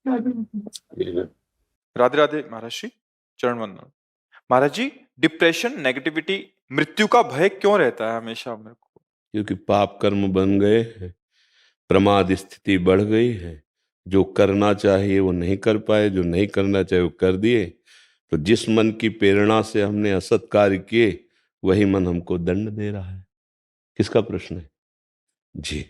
राधे राधे महाराज जी, चरण वंदन। महाराज जी, depression, negativity, मृत्यु का भय क्यों रहता है हमेशा मेरे को? क्योंकि पाप कर्म बन गए हैं, प्रमाद स्थिति बढ़ गई है। जो करना चाहिए वो नहीं कर पाए, जो नहीं करना चाहिए वो कर दिए। तो जिस मन की प्रेरणा से हमने असत कार्य किए, वही मन हमको दंड दे रहा है। किसका प्रश्न है जी?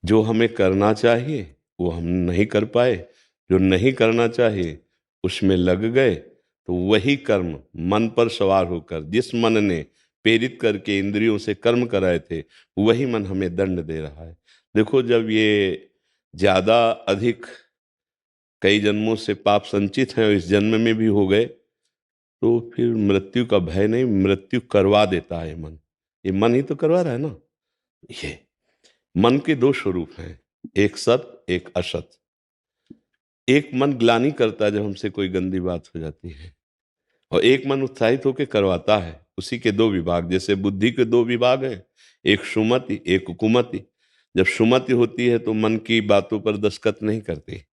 जो हमें करना चाहिए वो हम नहीं कर पाए, जो नहीं करना चाहिए उसमें लग गए, तो वही कर्म मन पर सवार होकर, जिस मन ने प्रेरित करके इंद्रियों से कर्म कराए थे, वही मन हमें दंड दे रहा है। देखो, जब ये ज्यादा अधिक कई जन्मों से पाप संचित हैं और इस जन्म में भी हो गए, तो फिर मृत्यु का भय नहीं, मृत्यु करवा देता है मन। ये मन ही तो करवा रहा है ना। ये मन के दो स्वरूप हैं, एक सत एक असत। एक मन ग्लानि करता है जब हमसे कोई गंदी बात हो जाती है, और एक मन उत्साहित होकर करवाता है। उसी के दो विभाग, जैसे बुद्धि के दो विभाग हैं, एक सुमति एक कुमति। जब सुमति होती है तो मन की बातों पर दस्तखत नहीं करती,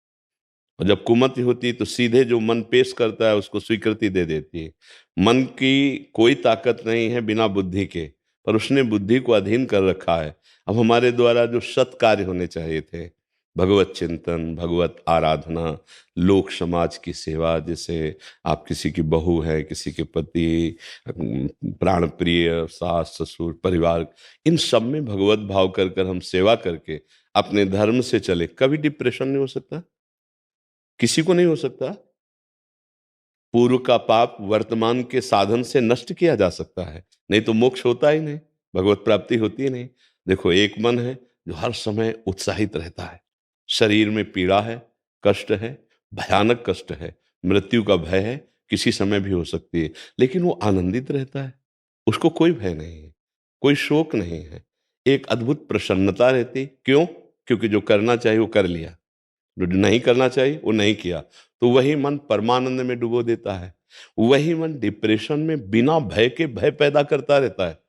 और जब कुमति होती है तो सीधे जो मन पेश करता है उसको स्वीकृति दे देती है। मन की कोई ताकत नहीं है बिना बुद्धि के, पर उसने बुद्धि को अधीन कर रखा है। अब हमारे द्वारा जो सत् कार्य होने चाहिए थे, भगवत चिंतन, भगवत आराधना, लोक समाज की सेवा, जैसे आप किसी की बहू है, किसी के पति, प्राण प्रिय सास ससुर परिवार, इन सब में भगवत भाव कर कर हम सेवा करके अपने धर्म से चले, कभी डिप्रेशन नहीं हो सकता, किसी को नहीं हो सकता। पूर्व का पाप वर्तमान के साधन से नष्ट किया जा सकता है, नहीं तो मोक्ष होता ही नहीं, भगवत प्राप्ति होती ही नहीं। देखो, एक मन है जो हर समय उत्साहित रहता है, शरीर में पीड़ा है, कष्ट है, भयानक कष्ट है, मृत्यु का भय है, किसी समय भी हो सकती है, लेकिन वो आनंदित रहता है, उसको कोई भय नहीं है, कोई शोक नहीं है, एक अद्भुत प्रसन्नता रहती। क्यों? क्योंकि जो करना चाहिए वो कर लिया, जो नहीं करना चाहिए वो नहीं किया। तो वही मन परमानंद में डुबो देता है। वही मन डिप्रेशन में बिना भय के भय पैदा करता रहता है।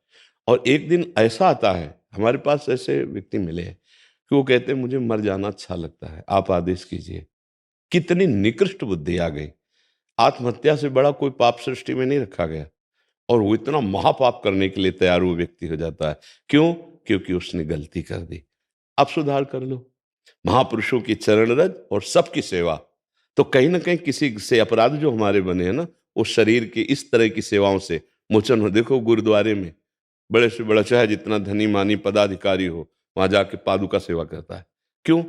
और एक दिन ऐसा आता है, हमारे पास ऐसे व्यक्ति मिले हैं कि वो कहते हैं मुझे मर जाना अच्छा लगता है, आप आदेश कीजिए। कितनी निकृष्ट बुद्धि आ गई। आत्महत्या से बड़ा कोई पाप सृष्टि में नहीं रखा गया, और वो इतना महापाप करने के लिए तैयार वो व्यक्ति हो जाता है। क्यों? क्योंकि उसने गलती कर दी। अब सुधार कर लो। महापुरुषों की चरण रज और सबकी सेवा, तो कहीं ना कहीं किसी से अपराध जो हमारे बने हैं ना, वो शरीर की इस तरह की सेवाओं से मोचन हो। देखो, गुरुद्वारे में बड़े से बड़ा, चाहे जितना धनी मानी पदाधिकारी हो, वहां जाके पादुका सेवा करता है। क्यों?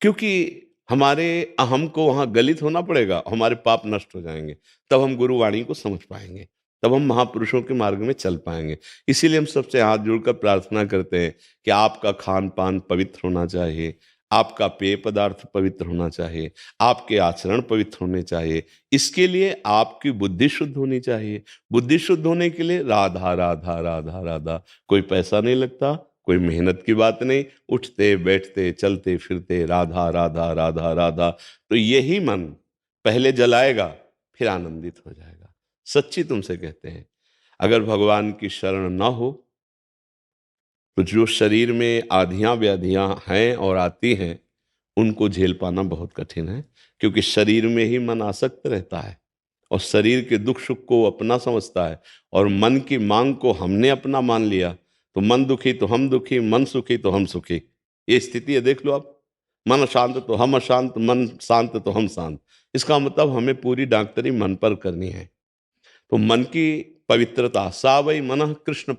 क्योंकि हमारे अहम को वहां गलित होना पड़ेगा, हमारे पाप नष्ट हो जाएंगे, तब हम गुरुवाणी को समझ पाएंगे, तब हम महापुरुषों के मार्ग में चल पाएंगे। इसीलिए हम सबसे हाथ जोड़कर प्रार्थना करते हैं कि आपका खान पान पवित्र होना चाहिए, आपका पेय पदार्थ पवित्र होना चाहिए, आपके आचरण पवित्र होने चाहिए। इसके लिए आपकी बुद्धि शुद्ध होनी चाहिए। बुद्धि शुद्ध होने के लिए राधा राधा राधा राधा, कोई पैसा नहीं लगता, कोई मेहनत की बात नहीं, उठते बैठते चलते फिरते राधा राधा राधा राधा, तो यही मन पहले जलाएगा, फिर आनंदित हो जाएगा। सच्ची तुमसे कहते हैं, अगर भगवान की शरण ना हो तो जो शरीर में आधियां व्याधियां हैं और आती हैं, उनको झेल पाना बहुत कठिन है। क्योंकि शरीर में ही मन आसक्त रहता है, और शरीर के दुख सुख को अपना समझता है, और मन की मांग को हमने अपना मान लिया। तो मन दुखी तो हम दुखी, मन सुखी तो हम सुखी, ये स्थिति है। देख लो आप, मन अशांत तो हम अशांत, मन शांत तो हम शांत। इसका मतलब हमें पूरी डॉक्टरी मन पर करनी है। तो मन की पवित्रता, सा वै मनः कृष्ण